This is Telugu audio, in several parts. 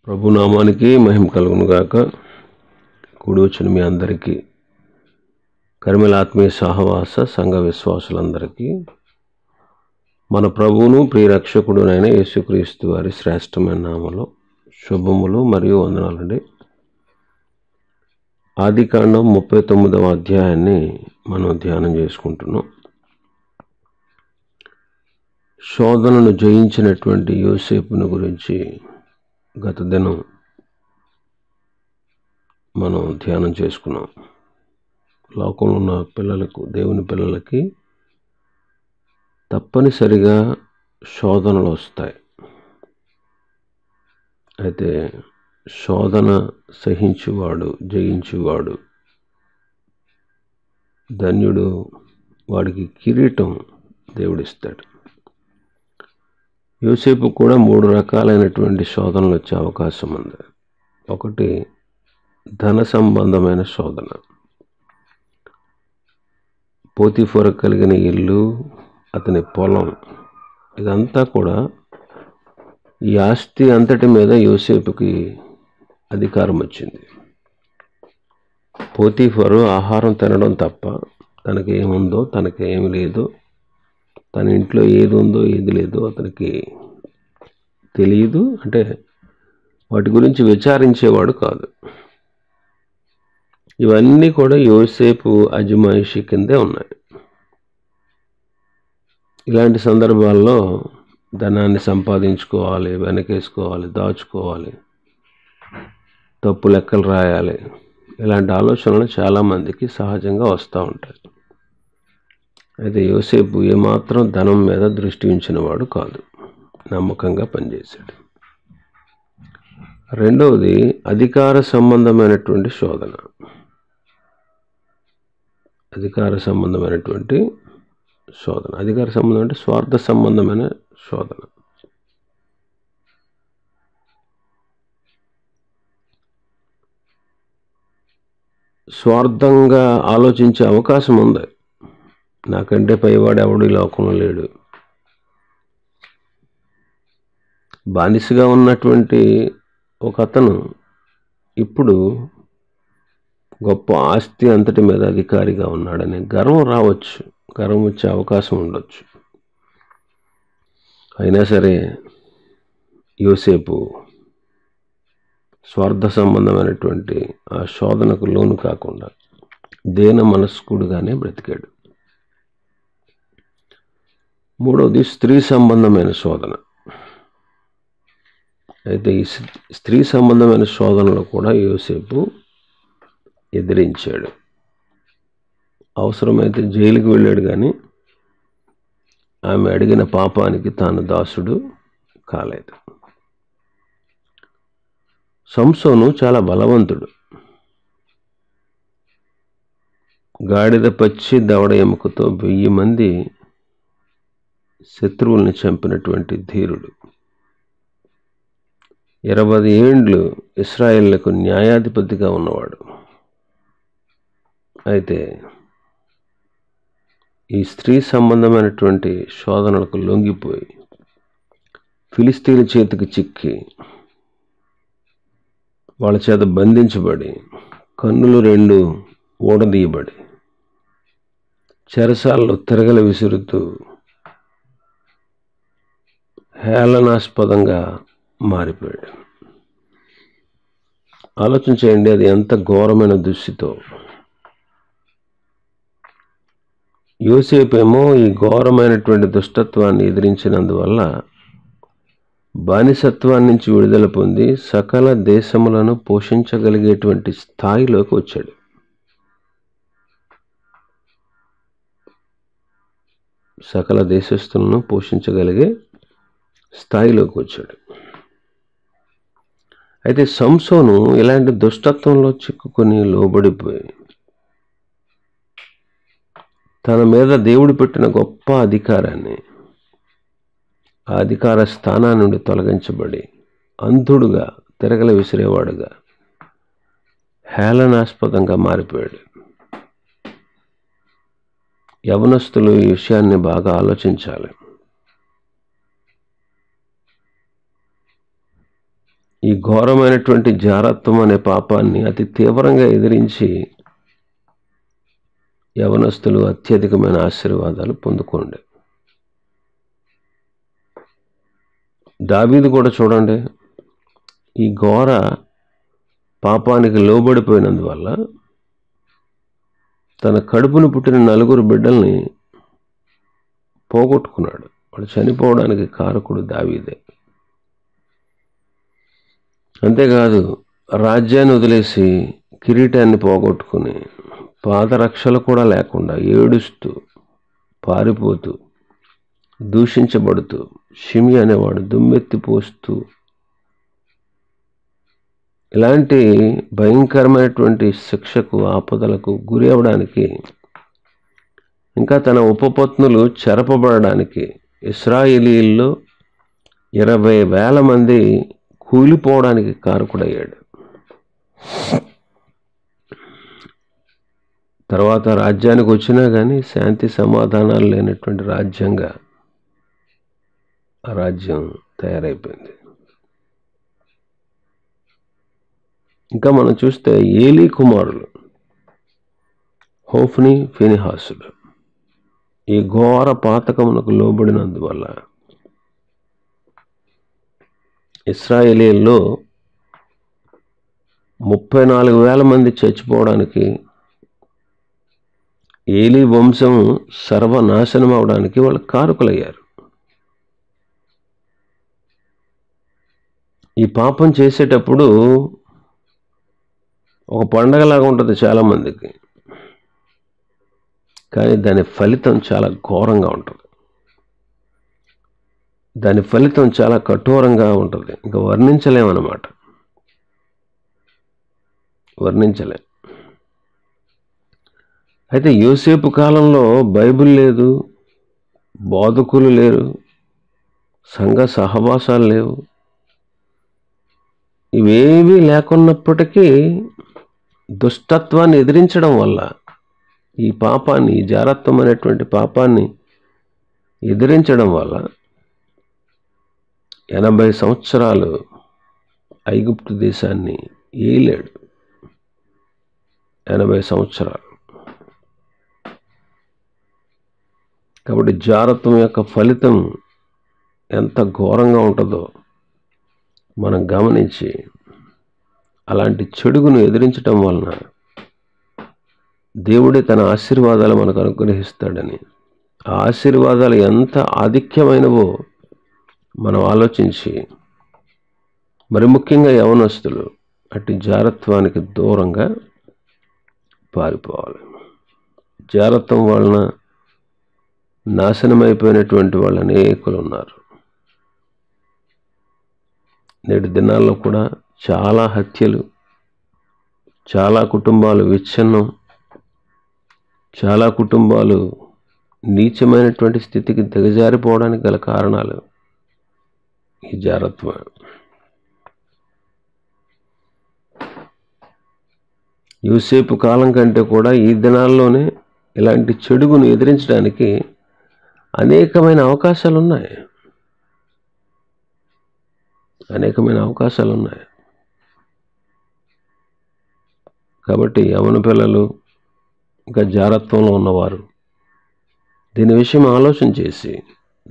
ప్రభునామానికి మహిమ కలుగును గాక. కూడి వచ్చిన మీ అందరికీ, కర్మల ఆత్మీయ సహవాస సంఘ విశ్వాసులందరికీ మన ప్రభువును ప్రియరక్షకుడునైన యేసుక్రీస్తు వారి శ్రేష్టమైన నామములో శుభములు మరియు వందనాలండి. ఆదికాండం 39వ అధ్యాయాన్ని మనం ధ్యానం చేసుకుంటున్నాం. శోధనను జయించినటువంటి యోసేపును గురించి గత దినం మనం ధ్యానం చేసుకున్నాం. లోకంలో ఉన్న పిల్లలకు, దేవుని పిల్లలకి తప్పనిసరిగా శోధనలు వస్తాయి. అయితే శోధన సహించువాడు, జయించువాడు ధన్యుడు, వాడికి కిరీటం దేవుడిస్తాడు. యోసేపు కూడా 3 రకాలైనటువంటి శోధనలు వచ్చే అవకాశం ఉంది. ఒకటి ధన సంబంధమైన శోధన. పోతీఫర్ కలిగిన ఇల్లు, అతని పొలం, ఇదంతా కూడా ఈ ఆస్తి అంతటి మీద యోసేపుకి అధికారం వచ్చింది. పోతీఫరు ఆహారం తినడం తప్ప తనకేముందో, తనకేమి లేదో, తన ఇంట్లో ఏది ఉందో ఏది లేదో అతనికి తెలియదు. అంటే వాటి గురించి విచారించేవాడు కాదు. ఇవన్నీ కూడా యోసేపు అజమాయిషి కిందే ఉన్నాయి. ఇలాంటి సందర్భాల్లో ధనాన్ని సంపాదించుకోవాలి, వెనకేసుకోవాలి, దాచుకోవాలి, తప్పు లెక్కలు రాయాలి, ఇలాంటి ఆలోచనలు చాలామందికి సహజంగా వస్తూ ఉంటాయి. అయితే యోసేపు ఏమాత్రం ధనం మీద దృష్టి ఉంచినవాడు కాదు, నమ్మకంగా పనిచేశాడు. రెండవది అధికార సంబంధమైనటువంటి శోధన. అధికార సంబంధమైనటువంటి శోధన. అధికార సంబంధం అంటే స్వార్థ సంబంధమైన శోధన. స్వార్థంగా ఆలోచించే అవకాశం ఉంది. నాకంటే పైవాడు ఎవడు ఈ లోకంలో లేడు. బానిసగా ఉన్నటువంటి ఒక అతను ఇప్పుడు గొప్ప ఆస్తి అంతటి మీద అధికారిగా ఉన్నాడనే గర్వం రావచ్చు, గర్వం వచ్చే అవకాశం ఉండొచ్చు. అయినా సరే యోసేపు స్వార్థ సంబంధమైనటువంటి ఆ శోధనకు లోను కాకుండా దేన మనస్కుడుగానే బ్రతికాడు. మూడవది స్త్రీ సంబంధమైన శోధన. అయితే ఈ స్త్రీ సంబంధమైన శోధనలో కూడా యోసేపు ఎదిరించాడు. అవసరమైతే జైలుకి వెళ్ళాడు, కానీ ఆమె అడిగిన పాపానికి తాను దాసుడు కాలేదు. సంసోను చాలా బలవంతుడు. గాడిద పచ్చి దవడ ఎముకతో 1000 మంది శత్రువుల్ని చంపినటువంటి ధీరుడు. 20 ఏండ్లు ఇశ్రాయేలుకు న్యాయాధిపతిగా ఉన్నవాడు. అయితే ఈ స్త్రీ సంబంధమైనటువంటి శోధనలకు లొంగిపోయి ఫిలిస్తీన్ల చేతికి చిక్కి వాళ్ళ చేత బంధించబడి కన్నులు 2 ఊడదీయబడి చెరసాలలో తిరగల విసురుతూ హేళనాస్పదంగా మారిపోయాడు. ఆలోచన చేయండి, అది ఎంత ఘోరమైన దుస్థితో. యోసేపేమో ఈ ఘోరమైనటువంటి దుష్టత్వాన్ని ఎదిరించినందువల్ల బానిసత్వాన్ని నుంచి విడుదల పొంది సకల దేశములను పోషించగలిగేటువంటి స్థాయిలోకి వచ్చాడు. సకల దేశస్తులను పోషించగలిగే స్థాయిలోకి వచ్చాడు. అయితే సంసోను ఇలాంటి దుష్టత్వంలో చిక్కుకొని లోబడిపోయి తన మీద దేవుడు పెట్టిన గొప్ప అధికారాన్ని, ఆ అధికార స్థానాన్ని నుండి తొలగించబడి అంధుడుగా, తిరగల విసిరేవాడుగా, హేళనాస్పదంగా మారిపోయాడు. యవనస్తులు ఈ విషయాన్ని బాగా ఆలోచించాలి. ఈ ఘోరమైనటువంటి జారత్వం అనే పాపాన్ని అతి తీవ్రంగా ఎదిరించి యవనస్తులు అత్యధికమైన ఆశీర్వాదాలు పొందుకోండి. దావీదు కూడా చూడండి, ఈ ఘోర పాపానికి లోబడిపోయినందువల్ల తన కడుపును పుట్టిన 4 బిడ్డల్ని పోగొట్టుకున్నాడు. వాడు చనిపోవడానికి కారకుడు దావీదే. అంతేకాదు, రాజ్యాన్ని వదిలేసి కిరీటాన్ని పోగొట్టుకుని పాదరక్షలు కూడా లేకుండా ఏడుస్తూ పారిపోతూ దూషించబడుతూ షిమి అనేవాడు దుమ్మెత్తి పోస్తూ ఇలాంటి భయంకరమైనటువంటి శిక్షకు ఆపదలకు గురి అవడానికి, ఇంకా తన ఉపపత్నులు చెరపబడడానికి ఇశ్రాయేలీల్లో 20,000 మంది కూలిపోవడానికి కారకుడయ్యాడు. తర్వాత రాజ్యానికి వచ్చినా కానీ శాంతి సమాధానాలు లేనటువంటి రాజ్యంగా ఆ రాజ్యం తయారైపోయింది. ఇంకా మనం చూస్తే ఏలీ కుమారులు హోఫ్ని, ఫినెహాసులు ఈ ఘోర పాతకమునకు లోబడినందువల్ల ఇశ్రాయేలీల్లో 34,000 మంది చచ్చిపోవడానికి, ఏలీ వంశం సర్వనాశనం అవడానికి వాళ్ళు కారకులయ్యారు. ఈ పాపం చేసేటప్పుడు ఒక పండగలాగా ఉంటుంది చాలామందికి, కానీ దాని ఫలితం చాలా ఘోరంగా ఉంటుంది. దాని ఫలితం చాలా కఠోరంగా ఉంటుంది. ఇంకా వర్ణించలేమన్నమాట, వర్ణించలేం. అయితే యోసేపు కాలంలో బైబిల్ లేదు, బోధకులు లేరు, సంఘ సహవాసాలు లేవు. ఇవేవీ లేకున్నప్పటికీ దుష్టత్వాన్ని ఎదిరించడం వల్ల, ఈ పాపాన్ని, ఈ జారత్వం అనేటువంటి పాపాన్ని ఎదిరించడం వల్ల 80 సంవత్సరాలు ఐగుప్తు దేశాన్ని ఏలాడు. 80 సంవత్సరాలు. కాబట్టి జారత్వం యొక్క ఫలితం ఎంత ఘోరంగా ఉంటుందో మనం గమనించి అలాంటి చెడుగును ఎదిరించడం వలన దేవుడే తన ఆశీర్వాదాలు మనకు అనుగ్రహిస్తాడని, ఆ ఆశీర్వాదాలు ఎంత ఆధిక్యమైనవో మనం ఆలోచించి, మరి ముఖ్యంగా యవనస్తులు అట్టి జారత్వానికి దూరంగా పారిపోవాలి. జారత్వం వలన నాశనమైపోయినటువంటి వాళ్ళు అనేకులు ఉన్నారు. నేటి దినాల్లో కూడా చాలా హత్యలు, చాలా కుటుంబాలు విచ్ఛిన్నం, చాలా కుటుంబాలు నీచమైనటువంటి స్థితికి దిగజారిపోవడానికి గల కారణాలు ఈ జారత్వం. యోసేపు కాలం కంటే కూడా ఈ దినాల్లోనే ఇలాంటి చెడుగును ఎదిరించడానికి అనేకమైన అవకాశాలు ఉన్నాయి. అనేకమైన అవకాశాలు ఉన్నాయి. కాబట్టి యవన పిల్లలు, ఇంకా జారత్వంలో ఉన్నవారు దీని విషయం ఆలోచన చేసి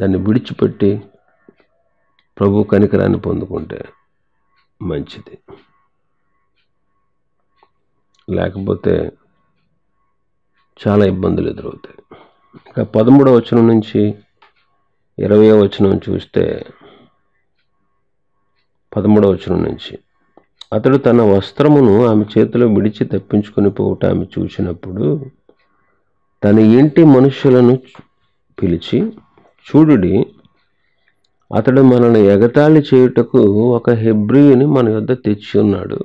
దాన్ని విడిచిపెట్టి ప్రభు కనికరాన్ని పొందుకుంటే మంచిది. లేకపోతే చాలా ఇబ్బందులు ఎదురవుతాయి. ఇంకా 13వ వచనం నుంచి 20వ వచనం చూస్తే, 13వ వచనం నుంచి, అతడు తన వస్త్రమును ఆమె చేతిలో విడిచి తప్పించుకొని పోవుట ఆమె చూసినప్పుడు తన ఇంటి మనుషులను పిలిచి, చూడుడి, అతడు మనల్ని ఎగతాళి చేయుటకు ఒక హెబ్రీయుని మన యొద్ద తెచ్చి ఉన్నాడు.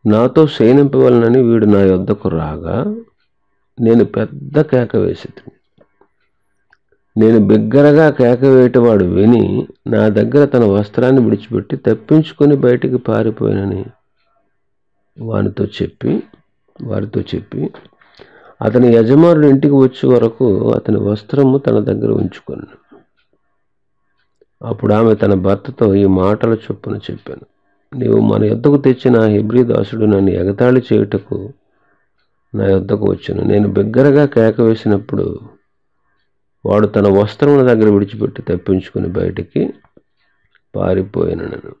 నాతో శయనింపవలనని వీడు నా యొద్దకు రాగా నేను పెద్ద కేక వేసితిని. నేను బిగ్గరగా కేక వేయటవాడు విని నా దగ్గర తన వస్త్రాన్ని విడిచిపెట్టి తప్పించుకొని బయటికి పారిపోయినని వారితో చెప్పి అతని యజమానుడు ఇంటికి వచ్చే వరకు అతని వస్త్రము తన దగ్గర ఉంచుకొని, అప్పుడు ఆమె తన భర్తతో ఈ మాటల చొప్పున చెప్పాను. నీవు మన యొద్దకు తెచ్చిన హెబ్రీ దాసుడు నన్ను ఎగతాళి చేయుటకు నా యొద్దకు వచ్చును. నేను బిగ్గరగా కేక వేసినప్పుడు వాడు తన వస్త్రముల దగ్గర విడిచిపెట్టి తప్పించుకుని బయటికి పారిపోయినను.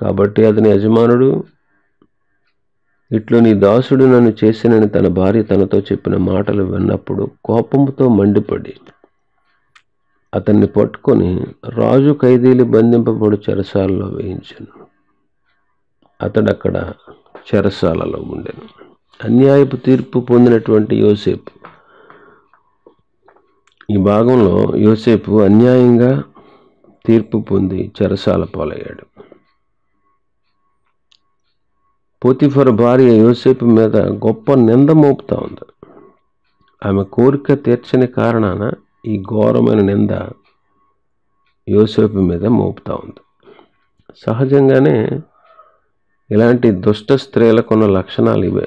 కాబట్టి అతని యజమానుడు, ఇట్లు నీ దాసుడు నన్ను చేసినని తన భార్య తనతో చెప్పిన మాటలు విన్నప్పుడు కోపముతో మండిపడి అతన్ని పట్టుకొని రాజు ఖైదీలు బంధింపబడు చెరసాలలో వేయించాను. అతడక్కడ చెరసాలలో ఉండెను. అన్యాయపు తీర్పు పొందినటువంటి యోసేపు. ఈ భాగంలో యోసేపు అన్యాయంగా తీర్పు పొంది చెరసాల పాలయ్యాడు. పోతిఫర్ భార్య యోసేపు మీద గొప్ప నింద మోపుతా ఉంది. ఆమె కోరిక తీర్చని కారణాన ఈ ఘోరమైన నింద యోసేపు మీద మోపుతా ఉంది. సహజంగానే ఇలాంటి దుష్ట స్త్రీలకున్న లక్షణాలు ఇవే.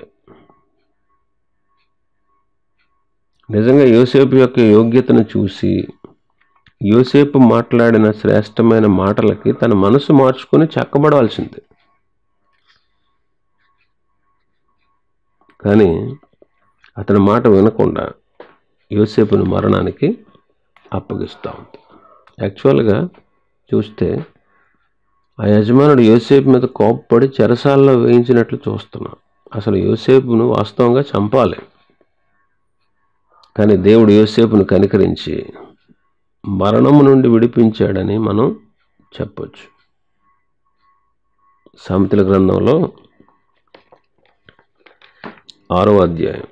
నిజంగా యోసేపు యొక్క యోగ్యతను చూసి యోసేపు మాట్లాడిన శ్రేష్టమైన మాటలకి తన మనసు మార్చుకొని చక్కబడవలసింది. కానీ అతని మాట వినకుండా యోసేపుని మరణానికి అప్పగిస్తూ ఉంది. యాక్చువల్గా చూస్తే ఆ యజమానుడు యోసేపు మీద కోప్పడి చెరసాలలో వేయించినట్లు చూస్తున్నాం. అసలు యోసేపును వాస్తవంగా చంపాలి. కానీ దేవుడు యోసేపును కనికరించి మరణము నుండి విడిపించాడని మనం చెప్పొచ్చు. సామెతల గ్రంథంలో 6వ అధ్యాయం,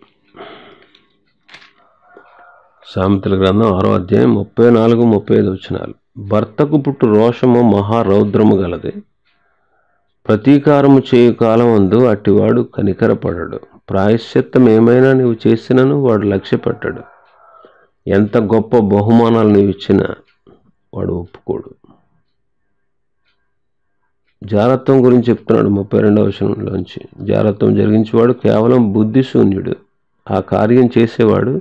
సామెతల గ్రంథం 6వ అధ్యాయం 34-35 వచనాలు. భర్తకు పుట్టు రోషము మహారౌద్రము గలది, ప్రతీకారము చేయు కాలమందు అట్టివాడు కనికరపడడు. ప్రాయశ్చిత్తం ఏమైనా నీవు చేసినను వాడు లక్ష్య పెట్టడు. ఎంత గొప్ప బహుమానాలు నీవు ఇచ్చినా వాడు ఒప్పుకోడు. జారత్వం గురించి చెప్తున్నాడు 32వ వచనంలోంచి. జారత్వం జరిగించేవాడు కేవలం బుద్ధిశూన్యుడు. ఆ కార్యం చేసేవాడు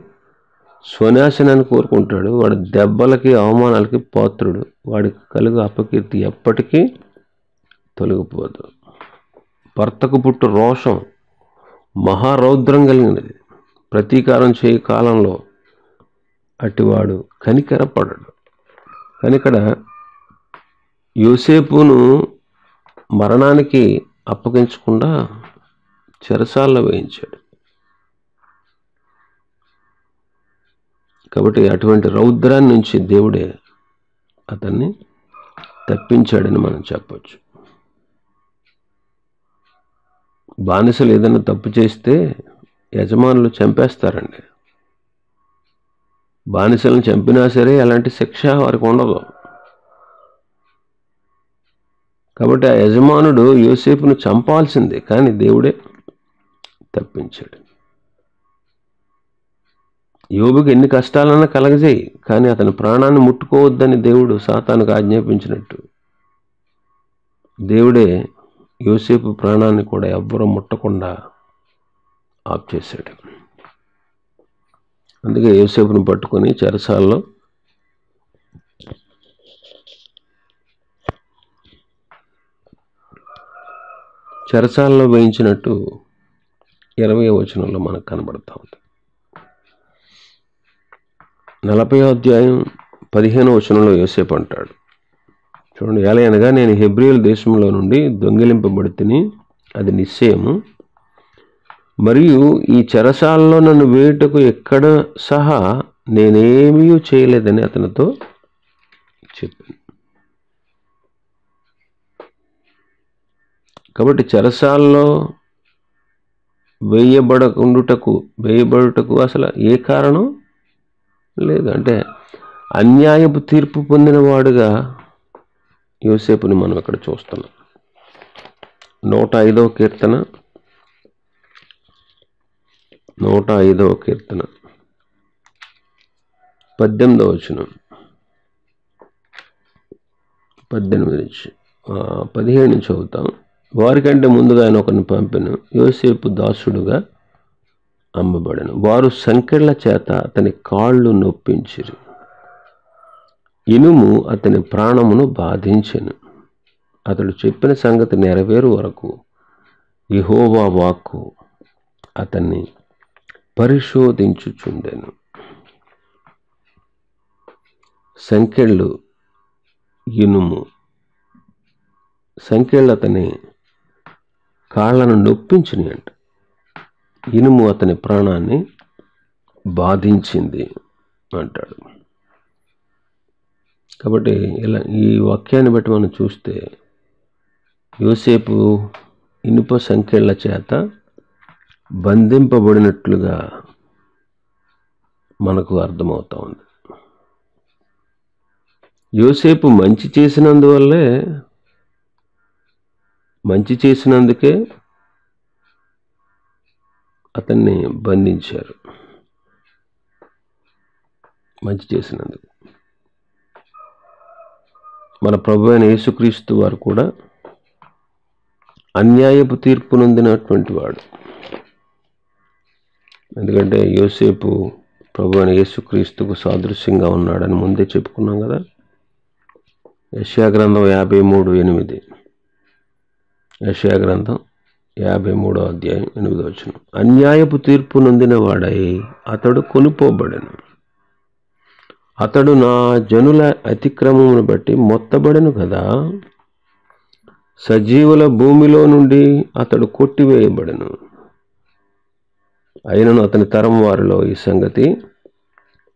స్వనాశనాన్ని కోరుకుంటాడు. వాడు దెబ్బలకి అవమానాలకి పాత్రుడు. వాడికి కలుగు అపకీర్తి ఎప్పటికీ తొలగిపోదు. భర్తకు పుట్టు రోషం మహారౌద్రం కలిగినది, ప్రతీకారం చేయ కాలంలో అటివాడు కనికరపడడు. కానీ ఇక్కడ యోసేపును మరణానికి అప్పగించకుండా చెరసాలలో వేయించాడు. కాబట్టి అటువంటి రౌద్రాన్ని నుంచి దేవుడే అతన్ని తప్పించాడని మనం చెప్పచ్చు. బానిసలు ఏదైనా తప్పు చేస్తే యజమానులు చంపేస్తారండి. బానిసలను చంపినా సరే ఎలాంటి శిక్ష వారికి ఉండదు. కాబట్టి ఆ యజమానుడు యోసేపును చంపాల్సిందే, కానీ దేవుడే తప్పించాడు. యోబుకి ఎన్ని కష్టాలన్నా కలగజేయి, కానీ అతని ప్రాణాన్ని ముట్టుకోవద్దని దేవుడు సాతానుకు ఆజ్ఞాపించినట్టు దేవుడే యోసేపు ప్రాణాన్ని కూడా ఎవ్వరూ ముట్టకుండా ఆఫ్ చేశాడు. అందుకే యోసేపును పట్టుకొని చెరసాలలో వేయించినట్టు 20వ వచనంలో మనకు కనబడతా ఉంది. 40వ అధ్యాయం 15వ వచనంలో యోసేపు అంటాడు, చూడండి, ఎలాగనగా నేను హెబ్రీయుల దేశంలో నుండి దొంగిలింపబడితిని, అది నిశ్చయము. మరియు ఈ చెరసాలలో నన్ను వేయుటకు ఎక్కడ సహా నేనేమీ చేయలేదని అతనితో చెప్పాను. కాబట్టి చెరసాలలో వేయబడుటకు అసలు ఏ కారణం లేదు. అంటే అన్యాయపు తీర్పు పొందిన వాడుగా యోసేపుని మనం ఇక్కడ చూస్తున్నాం. 105వ కీర్తన 105వ కీర్తన 18వ వచనం 17 నుంచి చదువుతాం. వారికంటే ముందుగా ఆయన ఒకరిని పంపెను, యోసేపు దాసుడుగా అమ్మబడెను. వారు సంకెళ్ల చేత అతని కాళ్ళు నొప్పించిరి, ఇనుము అతని ప్రాణమును బాధించెను. అతడు చెప్పిన సంగతి నెరవేరు వరకు యెహోవా వాక్కు అతన్ని పరిశోధించుచుండెను. సంకెళ్ళు ఇనుము. సంకెళ్ళు అతని కాళ్ళను నొప్పించినాయి అంట. ఇనుము అతని ప్రాణాన్ని బాధించింది అంటాడు. కాబట్టి ఇలా ఈ వాక్యాన్ని బట్టి మనం చూస్తే యోసేపు ఇనుప సంకెళ్ళ చేత బంధింపబడినట్లుగా మనకు అర్థమవుతా ఉంది. యోసేపు మంచి చేసినందుకే అతన్ని బంధించారు. మంచి చేసినందుకు. మన ప్రభువైన యేసుక్రీస్తు వారు కూడా అన్యాయపు తీర్పు నొందినటువంటి వాడు. ఎందుకంటే యోసేపు ప్రభువైన యేసుక్రీస్తుకు సాదృశ్యంగా ఉన్నాడని ముందే చెప్పుకున్నాం కదా. యెషయా గ్రంథం 53:8. యెషయా గ్రంథం 53వ అధ్యాయం 8వ వచనం. అన్యాయపు తీర్పు నొందిన వాడై అతడు కొనుపోబడెను. అతడు నా జనుల అతిక్రమమును బట్టి మొత్తబడెను కదా. సజీవుల భూమిలో నుండి అతడు కొట్టివేయబడెను. అయినను అతని తరం వారిలో ఈ సంగతి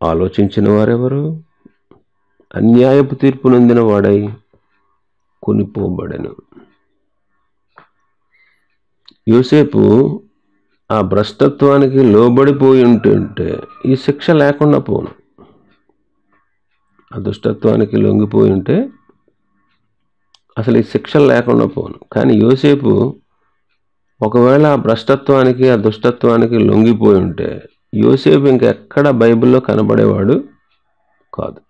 ఆలోచించిన వారెవరు? అన్యాయపు తీర్పు నొందిన వాడై కొనిపోబడెను. యోసేపు ఆ భ్రష్టత్వానికి లోబడిపోయి ఉంటుంటే ఈ శిక్ష లేకుండా పోను. ఆ దుష్టత్వానికి లొంగిపోయి ఉంటే అసలు ఈ శిక్ష లేకుండా పోను. కానీ యోసేపు ఒకవేళ ఆ భ్రష్టత్వానికి ఆ దుష్టత్వానికి లొంగిపోయి ఉంటే యోసేపు ఇంకెక్కడ బైబిల్లో కనబడేవాడు కాదు.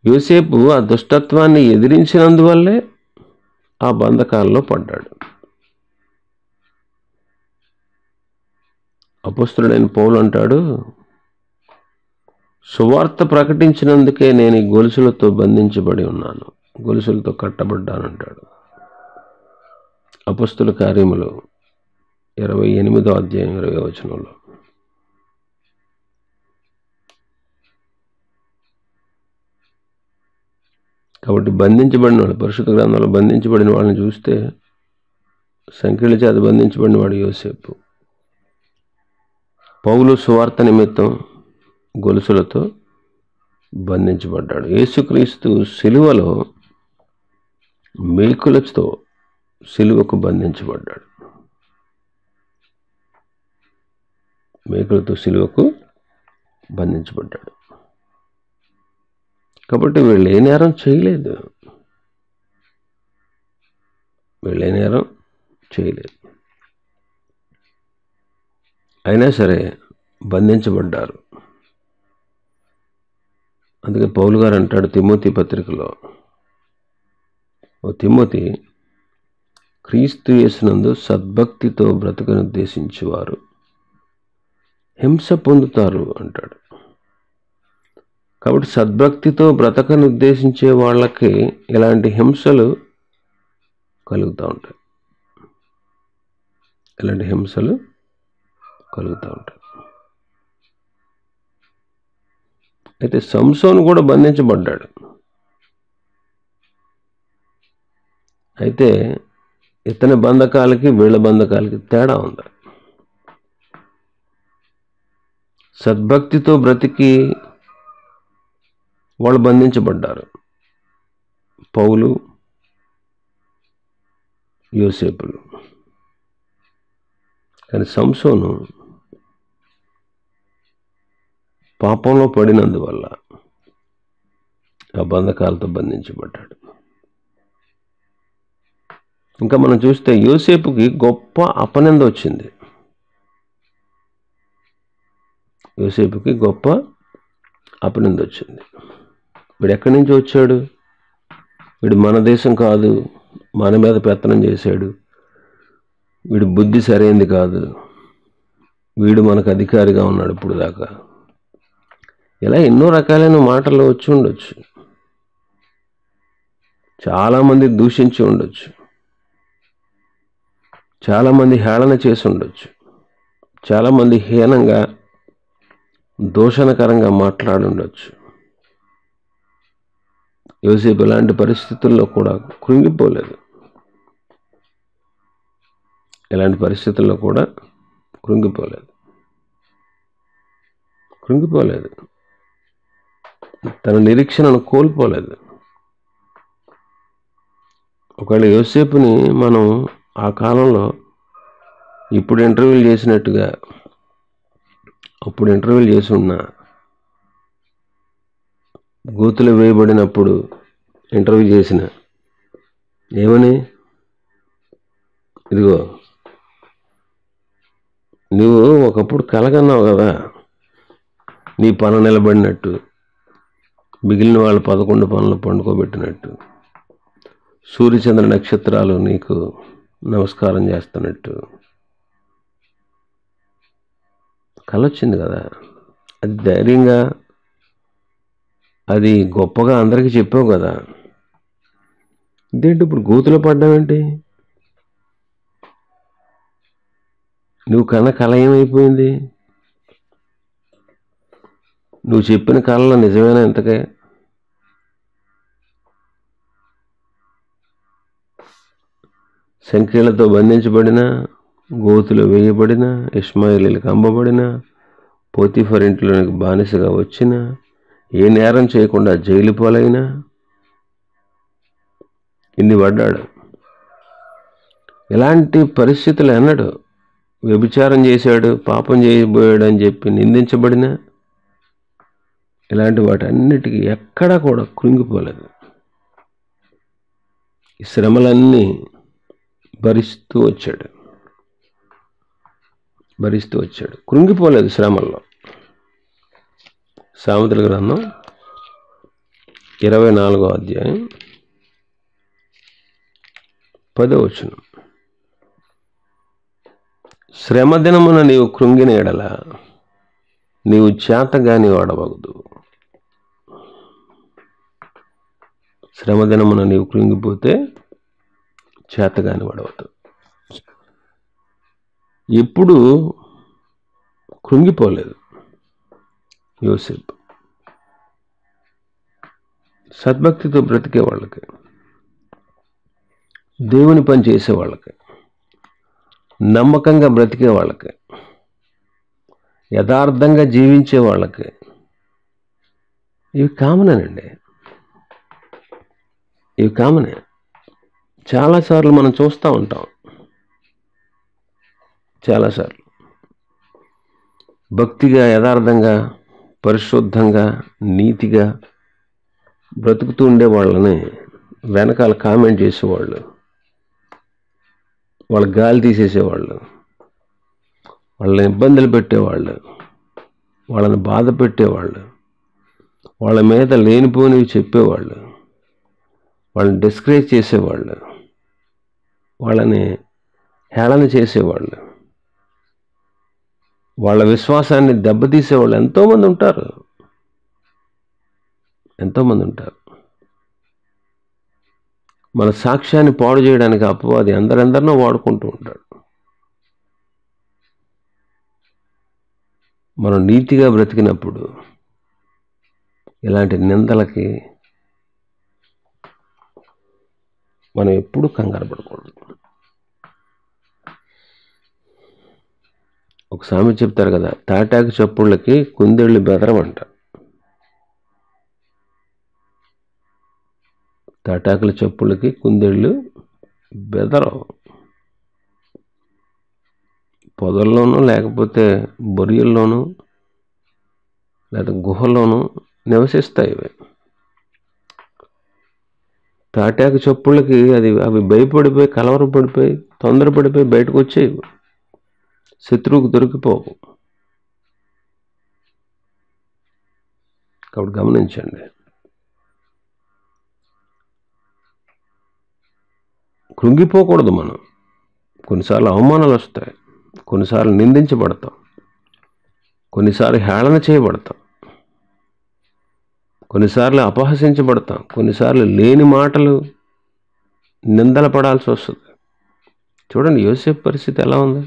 యోసేపు ఆ దుష్టత్వాన్ని ఎదిరించినందువల్లే ఆ బంధకాల్లో పడ్డాడు. అపొస్తలుడైన పౌలు అంటాడు, సువార్త ప్రకటించినందుకే నేను ఈ గొలుసులతో బంధించబడి ఉన్నాను, గొలుసులతో కట్టబడ్డానంటాడు. అపొస్తల కార్యములు 28వ అధ్యాయం 20వ వచనంలో. కాబట్టి బంధించబడిన వాడు, పరిశుద్ధ గ్రంథంలో బంధించబడిన వాళ్ళని చూస్తే సంఖ్యల చేత బంధించబడిన వాడు యోసేపు. పౌలు సువార్త నిమిత్తం గొలుసులతో బంధించబడ్డాడు. యేసుక్రీస్తు సిలువలో మేకులతో సిలువకు బంధించబడ్డాడు. మేకులతో సిలువకు బంధించబడ్డాడు. కాబట్టి వీళ్ళు ఏ నేరం చేయలేదు. అయినా సరే బంధించబడ్డారు. అందుకే పౌలు గారు అంటాడు తిమోతి పత్రికలో, ఓ తిమోతి, క్రీస్తు యేసునందు సద్భక్తితో బ్రతకనుద్దేశించేవారు హింస పొందుతారు అంటాడు. కాబట్టి సద్భక్తితో బ్రతకనుద్దేశించే వాళ్ళకి ఇలాంటి హింసలు కలుగుతూ ఉంటాయి. అయితే సంసోను కూడా బంధించబడ్డాడు. అయితే ఇతని బంధకాలకి వీళ్ళ బంధకాలకి తేడా ఉంది. సద్భక్తితో బ్రతికి వాళ్ళు బంధించబడ్డారు, పౌలు యోసేపులు. కానీ సంసోను పాపంలో పడినందువల్ల ఆ బంధకాలతో బంధించబడ్డాడు. ఇంకా మనం చూస్తే యోసేపుకి గొప్ప అపనింద వచ్చింది. వీడు ఎక్కడి నుంచి వచ్చాడు? వీడు మన దేశం కాదు, మన మీద పెత్తనం చేశాడు, వీడు బుద్ధి సరైంది కాదు, వీడు మనకు అధికారిగా ఉన్నాడు ఇప్పుడు దాకా, ఇలా ఎన్నో రకాలైన మాటలు వచ్చి ఉండొచ్చు. చాలామంది దూషించి ఉండొచ్చు, చాలామంది హేళన చేసి ఉండొచ్చు, చాలామంది హీనంగా దూషణకరంగా మాట్లాడి ఉండొచ్చు. యోసేపు ఇలాంటి పరిస్థితుల్లో కూడా కృంగిపోలేదు. ఇలాంటి పరిస్థితుల్లో కూడా కృంగిపోలేదు. తన నిరీక్షణను కోల్పోలేదు. ఒకవేళ యోసేపుని మనం ఆ కాలంలో ఇప్పుడు ఇంటర్వ్యూలు చేసినట్టుగా అప్పుడు ఇంటర్వ్యూలు చేసి ఉన్నా, గోతులు వేయబడినప్పుడు ఇంటర్వ్యూ చేసిన ఏమని, ఇదిగో నువ్వు ఒకప్పుడు కలగన్నావు కదా, నీ పని నిలబడినట్టు, మిగిలిన వాళ్ళు 11 పనులు పండుకోబెట్టినట్టు, సూర్యచంద్ర నక్షత్రాలు నీకు నమస్కారం చేస్తున్నట్టు కల వచ్చింది కదా. అది ధైర్యంగా, అది గొప్పగా అందరికీ చెప్పావు కదా. ఇదేంటి ఇప్పుడు గోతులో పడ్డావేంటి? నువ్వు కన్న కళ ఏమైపోయింది? నువ్వు చెప్పిన కళలో నిజమేనా ఇంతకే? సంఖ్యలతో బంధించబడిన, గోతులో వేయబడిన, ఇష్మాయేలీలకు అమ్మబడిన, పోతీఫర్ ఇంట్లోనికి బానిసగా వచ్చిన, ఏ నేరం చేయకుండా జైలు పాలైనా ఇన్ని పడ్డాడు. ఇలాంటి పరిస్థితులు అన్నాడు. వ్యభిచారం చేశాడు, పాపం చేయబోయాడు అని చెప్పి నిందించబడిన, ఇలాంటి వాటన్నిటికీ ఎక్కడా కూడా కృంగిపోలేదు. ఈ శ్రమలన్నీ భరిస్తూ వచ్చాడు. కృంగిపోలేదు శ్రమల్లో. సామెతల గ్రంథం 24వ అధ్యాయం 10వ వచనం. శ్రమ దినమున నీవు కృంగిన ఎడల నీవు చేతగాని వాడవగదు. శ్రమ దినమున నీవు కృంగిపోతే చేతగాని వాడవద్దు. ఎప్పుడు కృంగిపోలేదు యోసేపు. సద్భక్తితో బ్రతికే వాళ్ళకి, దేవుని పని చేసే వాళ్ళకి, నమ్మకంగా బ్రతికే వాళ్ళకి, యథార్థంగా జీవించే వాళ్ళకి ఇవి కామనేనండి. ఇవి కామనే. చాలాసార్లు మనం చూస్తూ ఉంటాం. చాలాసార్లు భక్తిగా, యథార్థంగా, పరిశుద్ధంగా, నీతిగా బ్రతుకుతూ ఉండే వాళ్ళని వెనకాల కామెంట్ చేసేవాళ్ళు, వాళ్ళ గాలి తీసేసేవాళ్ళు, వాళ్ళని ఇబ్బందులు పెట్టేవాళ్ళు, వాళ్ళని బాధ పెట్టేవాళ్ళు, వాళ్ళ మీద లేనిపోనివి చెప్పేవాళ్ళు, వాళ్ళని డిస్కరేజ్ చేసేవాళ్ళు, వాళ్ళని హేళన చేసేవాళ్ళు, వాళ్ళ విశ్వాసాన్ని దెబ్బతీసేవాళ్ళు ఎంతోమంది ఉంటారు. మన సాక్ష్యాన్ని పాడు చేయడానికి అపవాది అందరినో వాడుకుంటూ ఉంటాడు. మనం నీతిగా బ్రతికినప్పుడు ఇలాంటి నిందలకి మనం ఎప్పుడూ కంగారు పడకూడదు. ఒక సామెత చెప్తారు కదా, తాటాకు చప్పుళ్ళకి కుందేళ్ళు బెదరమంట. తాటాకుల చప్పుళ్ళకి కుందేళ్ళు బెదరవు. పొదల్లోనూ లేకపోతే బొరియల్లోనూ లేదా గుహల్లోనూ నివసిస్తాయి ఇవి. తాటాకు చప్పుళ్ళకి అవి భయపడిపోయి, కలవరపడిపోయి, తొందరపడిపోయి బయటకు వచ్చేవి, శత్రువుకు దొరికిపోవు. కాబట్టి గమనించండి. కృంగిపోకూడదు మనం. కొన్నిసార్లు అవమానాలు వస్తాయి, కొన్నిసార్లు నిందించబడతాం, కొన్నిసార్లు హేళన చేయబడతాం, కొన్నిసార్లు అపహసించబడతాం, కొన్నిసార్లు లేని మాటలు నిందలు పడాల్సి వస్తుంది. చూడండి యోసేపు పరిస్థితి ఎలా ఉంది.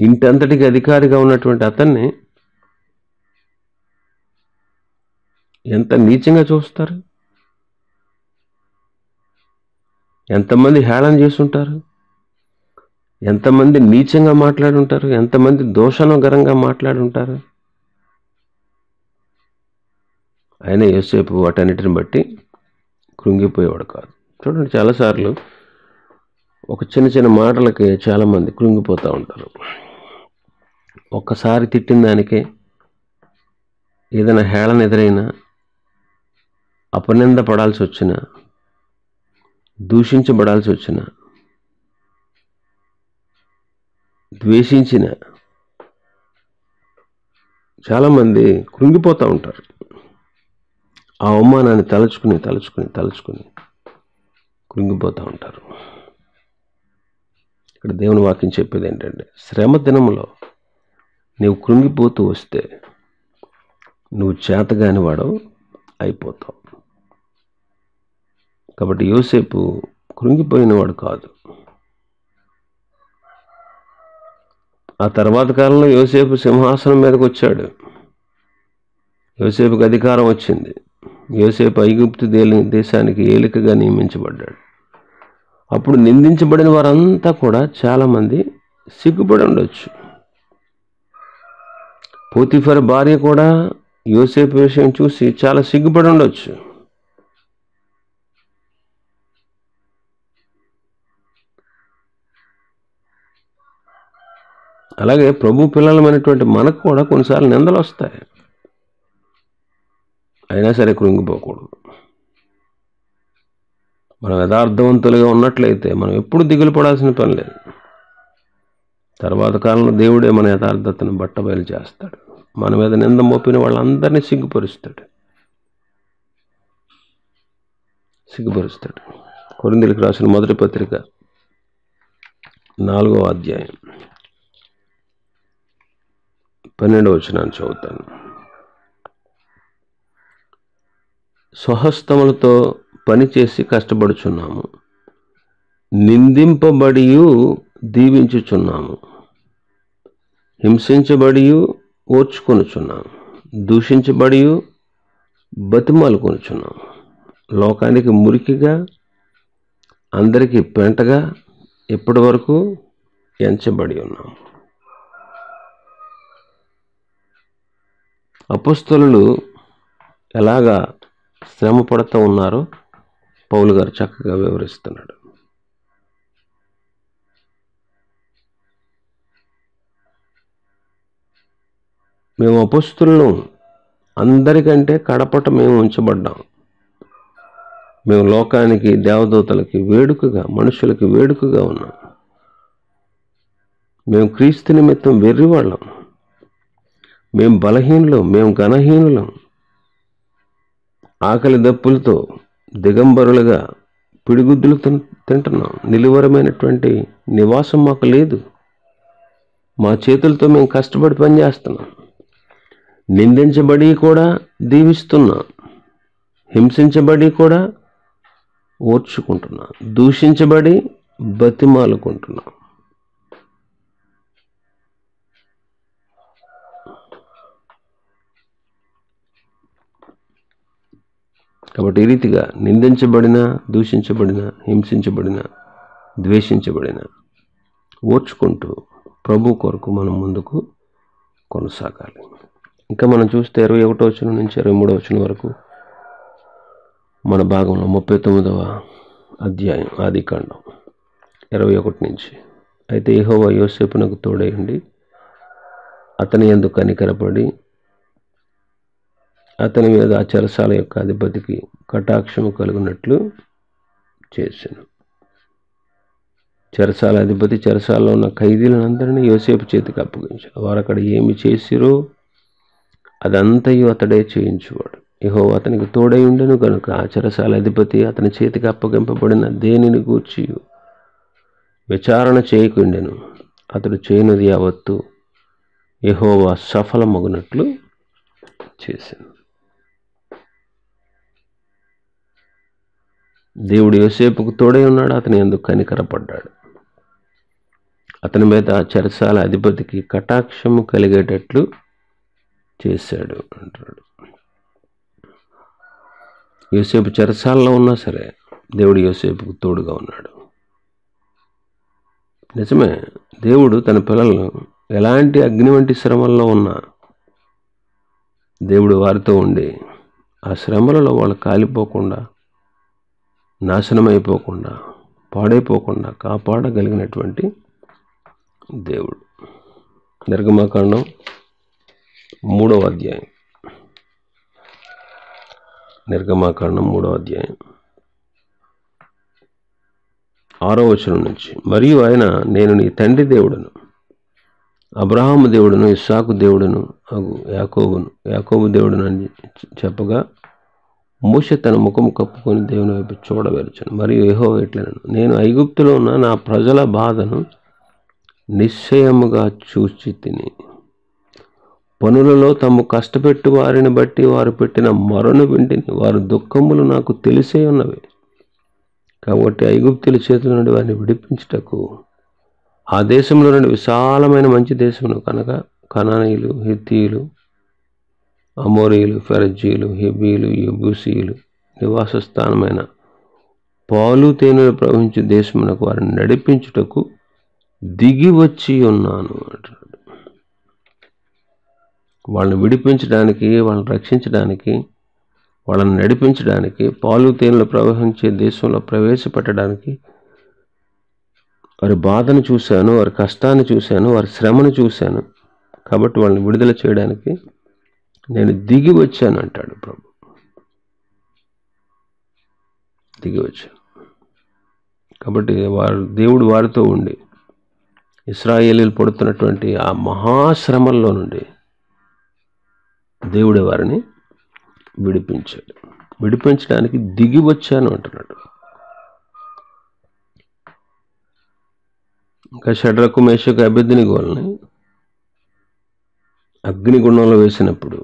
ఇంటంతటికి అధికారిగా ఉన్నటువంటి అతన్ని ఎంత నీచంగా చూస్తారు, ఎంతమంది హేళన చేసుంటారు, ఎంతమంది నీచంగా మాట్లాడుంటారు, ఎంతమంది దోషణకరంగా మాట్లాడుంటారు. ఆయన యోసేపు వాటన్నిటిని బట్టి కృంగిపోయేవాడు కాదు. చూడండి చాలాసార్లు ఒక చిన్న చిన్న మాటలకి చాలామంది కృంగిపోతూ ఉంటారు. ఒక్కసారి తిట్టిన దానికే ఏదైనా హేళన ఎదురైనా, అపనింద పడాల్సి వచ్చినా, దూషించబడాల్సి వచ్చినా, ద్వేషించిన చాలామంది కృంగిపోతూ ఉంటారు. ఆ అవమానాన్ని తలుచుకుని కృంగిపోతూ ఉంటారు. ఇక్కడ దేవుని వాక్యం చెప్పేది ఏంటంటే, శ్రమ దినంలో నీవు కృంగిపోతూ వస్తే నువ్వు చేతగాని వాడు అయిపోతావు. కాబట్టి యోసేపు కృంగిపోయినవాడు కాదు. ఆ తర్వాత కాలంలో యోసేపు సింహాసనం మీదకి వచ్చాడు. యోసేపుకి అధికారం వచ్చింది. యోసేపు ఐగుప్తు దేశానికి ఏలికగా నియమించబడ్డాడు. అప్పుడు నిందించబడిన వారంతా కూడా చాలామంది సిగ్గుపడి ఉండొచ్చు. పోతీఫర్ భార్య కూడా యోసేపు విషయం చూసి చాలా సిగ్గుపడి ఉండొచ్చు. అలాగే ప్రభు పిల్లలమైనటువంటి మనకు కూడా కొన్నిసార్లు నిందలు వస్తాయి. అయినా సరే కృంగిపోకూడదు. మనం యథార్థవంతులుగా ఉన్నట్లయితే మనం ఎప్పుడు దిగులు పడాల్సిన పని లేదు. తర్వాత కాలంలో దేవుడే మన యథార్థతను బట్టబయలు చేస్తాడు. మన మీద నింద మోపిన వాళ్ళందరినీ సిగ్గుపరుస్తాడు. కొరింథీయులకు రాసిన మొదటి పత్రిక 4వ అధ్యాయం 12వ వచనాన్ని చదువుతాను. స్వహస్తములతో పనిచేసి కష్టపడుచున్నాము, నిందింపబడి దీవించుచున్నాము, హింసించబడి ఓర్చుకొనుచున్నాము, దూషించబడి బతిమాలుకొనుచున్నాము, లోకానికి మురికిగా అందరికీ పెంటగా ఇప్పటి వరకు ఎంచబడి ఉన్నాము. అపొస్తలులు ఎలాగా శ్రమ పడుతూ ఉన్నారో పౌలు గారు చక్కగా వివరిస్తున్నాడు. మేము అపొస్తలులు అందరికంటే కడపట మేము ఉంచబడ్డాం. మేము లోకానికి, దేవదూతలకి వేడుకగా, మనుషులకి వేడుకగా ఉన్నాం. మేము క్రీస్తు నిమిత్తం వెర్రివాళ్ళం. మేము బలహీనులం, మేము ఘనహీనులం. ఆకలి దప్పులతో దిగంబరులుగా పిడిగుద్దులు తింటున్నాం. నిలువరమైనటువంటి నివాసం మాకు లేదు. మా చేతులతో మేము కష్టపడి పనిచేస్తున్నాం. నిందించబడి కూడా దీవిస్తున్నాం, హింసించబడి కూడా ఓర్చుకుంటున్నాం, దూషించబడి బతిమాలుకుంటున్నాం. కాబట్టి ఈ రీతిగా నిందించబడిన, దూషించబడిన, హింసించబడిన, ద్వేషించబడిన ఓర్చుకుంటూ ప్రభు కొరకు మనం ముందుకు కొనసాగాలి. ఇంకా మనం చూస్తే 21వ వచనం నుంచి 23వ వచనం వరకు మన భాగంలో 39వ అధ్యాయం ఆదికాండం 21 నుంచి. అయితే యెహోవా యోసేపునకు తోడై ఉండి అతని యందు కనికరపడి అతని మీద ఆ చెరసాల యొక్క అధిపతికి కటాక్షము కలుగునట్లు చేశాను. చెరసాల అధిపతి చెరసాలలో ఉన్న ఖైదీలందరినీ యోసేపు చేతికి అప్పగించాడు. వారు అక్కడ ఏమి చేసిరో అదంతయు అతడే చేయించువాడు. యెహోవా అతనికి తోడై ఉండెను కనుక ఆ చెరసాల అధిపతి అతని చేతికి అప్పగింపబడిన దేనిని గూర్చి విచారణ చేయకుండెను. అతడు చేయనిది యావత్తు యెహోవా సఫలమగునట్లు చేశాను. దేవుడు యోసేపుకు తోడై ఉన్నాడు. అతని యందు కనికరపడ్డాడు. అతని మీద చెరసాల అధిపతికి కటాక్షము కలిగేటట్లు చేశాడు అంటాడు. యోసేపు చెరసాలలో ఉన్నా సరే దేవుడు యోసేపుకు తోడుగా ఉన్నాడు. నిజమే, దేవుడు తన పిల్లలను ఎలాంటి అగ్ని వంటి శ్రమల్లో ఉన్నా దేవుడు వారితో ఉండి ఆ శ్రమలలో వాళ్ళు కాలిపోకుండా, నాశనమైపోకుండా, పాడైపోకుండా కాపాడగలిగినటువంటి దేవుడు. నిర్గమకాండం 3వ అధ్యాయం. నిర్గమకాండం 3వ అధ్యాయం 6వ వచనం నుంచి, మరియు ఆయన, నేను నీ తండ్రి దేవుడును, అబ్రహాము దేవుడును, ఇస్సాకు దేవుడును, యాకోబు దేవుడును అని చెప్పగా మోషే తన ముఖము కప్పుకొని దేవుని వైపు చూడవెరచను. మరియు యెహోవా ఇట్లనెను, నేను ఐగుప్తులో ఉన్న నా ప్రజల బాధను నిశ్చయముగా చూచి తిని, పనులలో తాము కష్టపెట్టు వారిని బట్టి వారు పెట్టిన మొరను వింటిని. వారు దుఃఖములు నాకు తెలిసే ఉన్నవి. కాబట్టి ఐగుప్తుల చేతుల నుండి వారిని విడిపించుటకు ఆ దేశంలో నుండి విశాలమైన మంచి దేశమును, కనుక కనానీయులు, హిత్తీయులు, అమోరీయులు, ఫెరజీయులు, హెబీలు, యెబూసీయులు నివాస స్థానమైన పాలు తేనెలు ప్రవహించే దేశమునకు వారిని నడిపించుటకు దిగి వచ్చి ఉన్నాను అంటాడు. వాళ్ళని విడిపించడానికి, వాళ్ళని రక్షించడానికి, వాళ్ళని నడిపించడానికి, పాలు తేనెలు ప్రవహించే దేశంలో ప్రవేశపెట్టడానికి వారి బాధను చూశాను, వారి కష్టాన్ని చూశాను, వారి శ్రమను చూశాను. కాబట్టి వాళ్ళని విడుదల చేయడానికి నేను దిగి వచ్చాను అంటాడు ప్రభు. దిగి వచ్చాను. కాబట్టి దేవుడు వారితో ఉండి ఇశ్రాయేలీయులు పడుతున్నటువంటి ఆ మహాశ్రమల్లో నుండి దేవుడు వారిని విడిపించాడు. విడిపించడానికి దిగి వచ్చాను అంటున్నాడు. ఇంకా షడ్రకు, మేషకు, అబేద్నెగోల్ని అగ్నిగుండంలో వేసినప్పుడు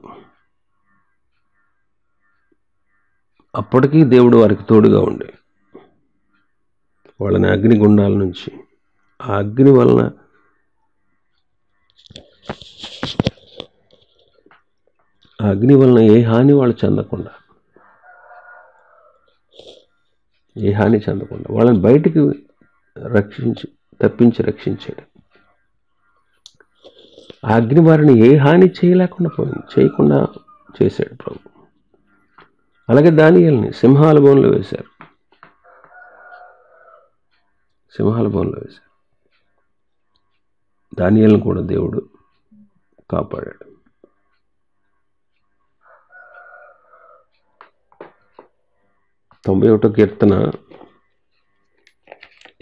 అప్పటికీ దేవుడు వారికి తోడుగా ఉండి వాళ్ళని అగ్నిగుండాల నుంచి, ఆ అగ్ని వలన ఏ హాని వాళ్ళు చెందకుండా, వాళ్ళని బయటికి తప్పించి రక్షించాడు. ఆ అగ్ని వారిని ఏ హాని చేయకుండా చేశాడు ప్రభు. అలాగే దానియేలుని సింహాల బోన్లో వేశారు. దానియేలుని కూడా దేవుడు కాపాడాడు. తొంభై 1వ కీర్తన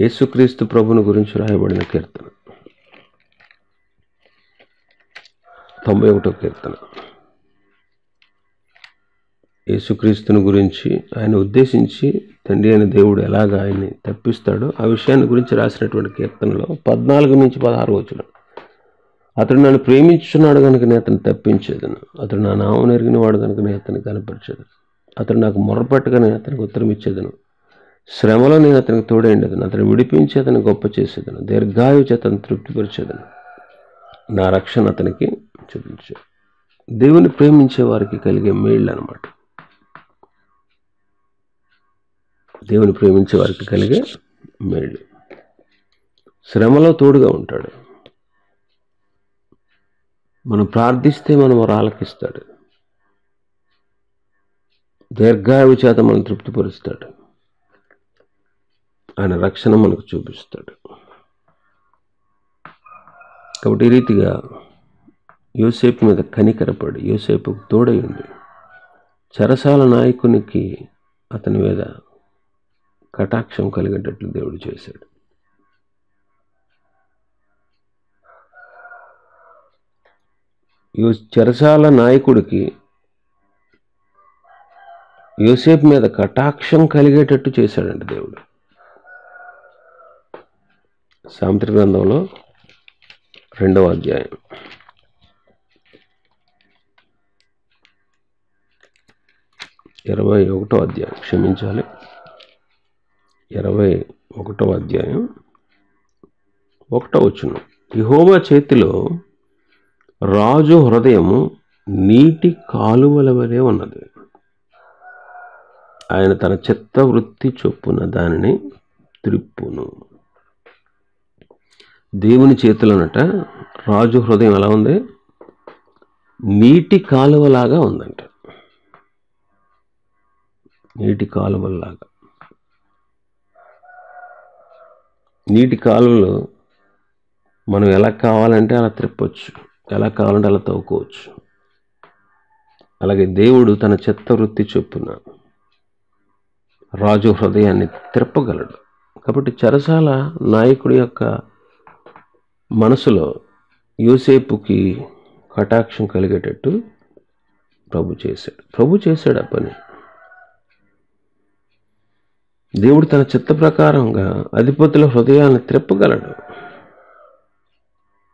యేసుక్రీస్తు ప్రభుని గురించి రాయబడిన కీర్తన. 91వ కీర్తన యేసుక్రీస్తుని గురించి, ఆయన ఉద్దేశించి తండ్రి అయిన దేవుడు ఎలాగ ఆయన్ని తప్పిస్తాడో ఆ విషయాన్ని గురించి రాసినటువంటి కీర్తనలో 14 నుంచి 16 వచనం. అతడు నన్ను ప్రేమించున్నాడు కనుక నేను అతను తప్పించేదను. అతడు నా నామం ఎరిగిన వాడు కనుక నేను అతన్ని కనపరిచేదను. అతడు నాకు మొర్రపెట్టగా నేను అతనికి ఉత్తరం ఇచ్చేదను. శ్రమలో నేను అతనికి తోడైండేదను. అతను విడిపించి అతను గొప్ప చేసేదను. దీర్ఘాయువు చేత అతను తృప్తిపరిచేదను. నా రక్షణ అతనికి చూపించాడు. దేవుని ప్రేమించే వారికి కలిగే మేళ్ళు అన్నమాట. దేవుని ప్రేమించే వారికి కలిగే మేళ్ళు. శ్రమలో తోడుగా ఉంటాడు. మనం ప్రార్థిస్తే మనం ఆలకిస్తాడు. దీర్ఘాయువు చేత మనం తృప్తిపరుస్తాడు. ఆయన రక్షణ మనకు చూపిస్తాడు. కాబట్టి ఈ రీతిగా యోసేపు మీద కనికరపడి, యోసేపుకు తోడై ఉండి, చెరసాల నాయకునికి అతని మీద కటాక్షం కలిగేటట్లు దేవుడు చేశాడు. చెరసాల నాయకుడికి యోసేపు మీద కటాక్షం కలిగేటట్టు చేశాడండి దేవుడు. సామెతల గ్రంథంలో 2వ అధ్యాయం 21వ అధ్యాయం, క్షమించాలి, 21వ అధ్యాయం 1వ వచనం. యెహోవా చేతిలో రాజు హృదయము నీటి కాలువల వలె ఉన్నది, ఆయన తన చిత్తవృత్తి చొప్పున దానిని త్రిప్పును. దేవుని చేతిలోనట రాజు హృదయం ఎలా ఉంది? నీటి కాలువలాగా ఉందంట. నీటి కాలువలాగా. నీటి కాలువలో మనం ఎలా కావాలంటే అలా త్రిప్పొచ్చు, ఎలా కావాలంటే అలా తవ్వుకోవచ్చు. అలాగే దేవుడు తన చిత్తవృత్తి చొప్పున రాజు హృదయాన్ని త్రిప్పగలడు. కాబట్టి చెరసాల నాయకుడి యొక్క మనసులో యోసేపుకి కటాక్షం కలిగేటట్టు ప్రభు చేశాడు ఆ పని. దేవుడు తన చిత్త ప్రకారంగా అధిపతుల హృదయాన్ని త్రిప్పగలడు.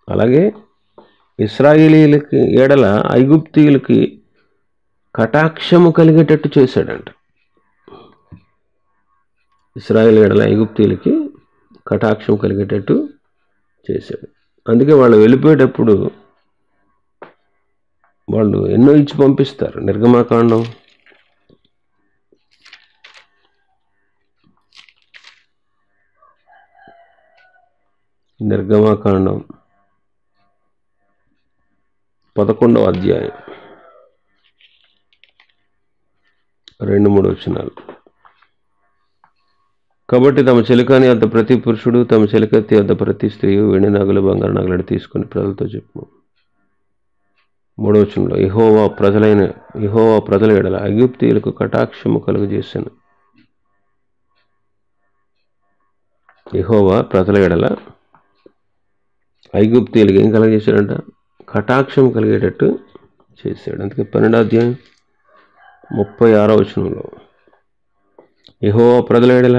అలాగే ఇశ్రాయేలీయులకి ఎడల ఐగుప్తీయులకి కటాక్షము కలిగేటట్టు చేశాడంట. ఇశ్రాయేలు ఎడల ఐగుప్తీయులకి కటాక్షం కలిగేటట్టు చేశాడు. అందుకే వాళ్ళు వెళ్ళిపోయేటప్పుడు వాళ్ళు ఎన్నో ఇచ్చి పంపిస్తారు. నిర్గమాకాండం 11వ అధ్యాయం 2-3 వచనాలు. కాబట్టి తమ చెలికాని వద్ద ప్రతి పురుషుడు, తమ చెలికత్తి వద్ద ప్రతి స్త్రీయు వెండి నగలు బంగారు నగలు తీసుకుని ప్రజలతో చెప్పు. 3వ వచనంలో యెహోవా ప్రజల ఎడల ఐగుప్తీయులకు కటాక్షము కలుగజేశాను. యెహోవా ప్రజల ఎడల ఐగుప్తీయులకు ఏం కలుగజేశాడంట? కటాక్షం కలిగేటట్టు చేశాడు. అందుకే 12వ అధ్యాయం 36వ వచనంలో యెహోవా ప్రజల ఎడల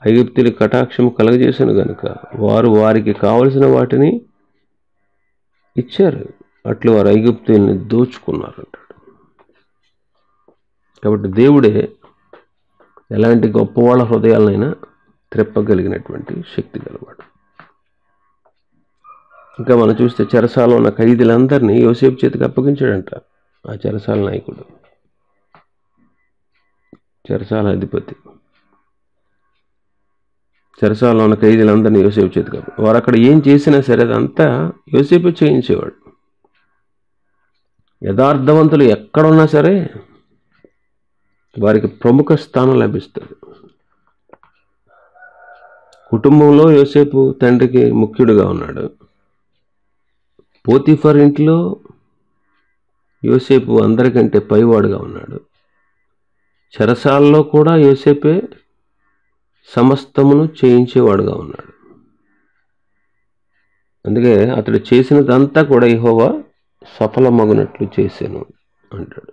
ఐగుప్తీయులకు కటాక్షం కలుగజేశాను గనుక వారు వారికి కావలసిన వాటిని ఇచ్చారు, అట్లు వారు ఐగుప్తీయుల్ని దోచుకున్నారు అంటాడు. కాబట్టి దేవుడే ఎలాంటి గొప్పవాళ్ళ హృదయాలనైనా త్రిప్పగలిగినటువంటి శక్తి గలవాడు. ఇంకా మనం చూస్తే చెరసాలలో ఉన్న ఖైదీలందరినీ యోసేపు చేతికి అప్పగించాడంట. ఆ చెరసాల నాయకుడు, చెరసాల అధిపతి చెరసాలలో ఉన్న ఖైదీలందరినీ యోసేపు చేతికి వారు అక్కడ ఏం చేసినా సరే అదంతా యోసేపు చేయించేవాడు. యథార్థవంతులు ఎక్కడున్నా సరే వారికి ప్రముఖ స్థానం లభిస్తుంది. కుటుంబంలో యోసేపు తండ్రికి ముఖ్యుడిగా ఉన్నాడు. పోతీఫర్ ఇంట్లో యోసేపు అందరికంటే పైవాడుగా ఉన్నాడు. చెరసాలలో కూడా యోసేపే సమస్తమును చేయించేవాడుగా ఉన్నాడు. అందుకే అతడు చేసినదంతా కూడా యెహోవా సఫలమగునట్లు చేశాను అంటాడు.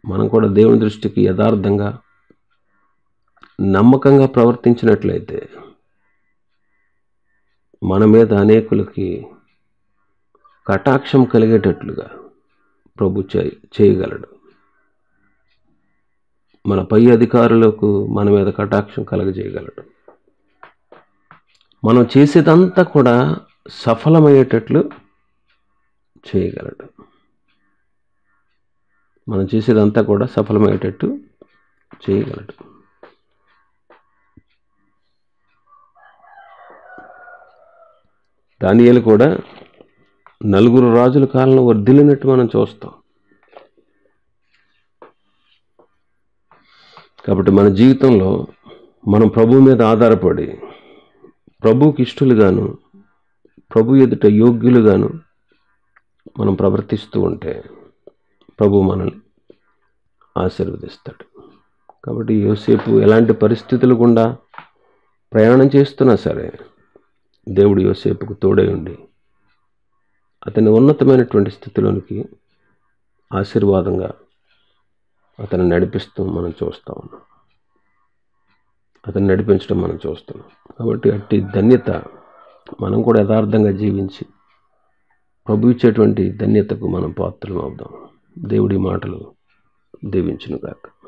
మనం కూడా దేవుని దృష్టికి యథార్థంగా నమ్మకంగా ప్రవర్తించినట్లయితే మన మీద అనేకులకి కటాక్షం కలిగేటట్లుగా ప్రభు చేయగలడు. మన పై అధికారులకు మన మీద కటాక్షం కలగజేయగలడు. మనం చేసేదంతా కూడా సఫలమయ్యేటట్లు చేయగలడు. మనం చేసేదంతా కూడా సఫలమయ్యేటట్టు చేయగలడు. దానియేలు కూడా 4 రాజుల కాలంలో వర్ధిల్లినట్టు మనం చూస్తాం. కాబట్టి మన జీవితంలో మనం ప్రభు మీద ఆధారపడి ప్రభువుకి ఇష్టలుగాను ప్రభు ఎదుట యోగ్యులుగాను మనం ప్రవర్తిస్తూ ఉంటే ప్రభు మనల్ని ఆశీర్వదిస్తాడు. కాబట్టి యోసేపు ఎలాంటి పరిస్థితులు గుండా ప్రయాణం చేస్తున్నా సరే దేవుడు యోసేపుకు తోడై ఉండి అతని ఉన్నతమైనటువంటి స్థితిలోనికి ఆశీర్వాదంగా అతను నడిపిస్తూ మనం చూస్తూ ఉన్నాం. అతను నడిపించడం మనం చూస్తున్నాం. కాబట్టి అట్టి ధన్యత మనం కూడా యథార్థంగా జీవించి ప్రభు ఇచ్చేటువంటి ధన్యతకు మనం పాత్రలు అవుదాం. దేవుడి మాటలు దీవించునుగాక.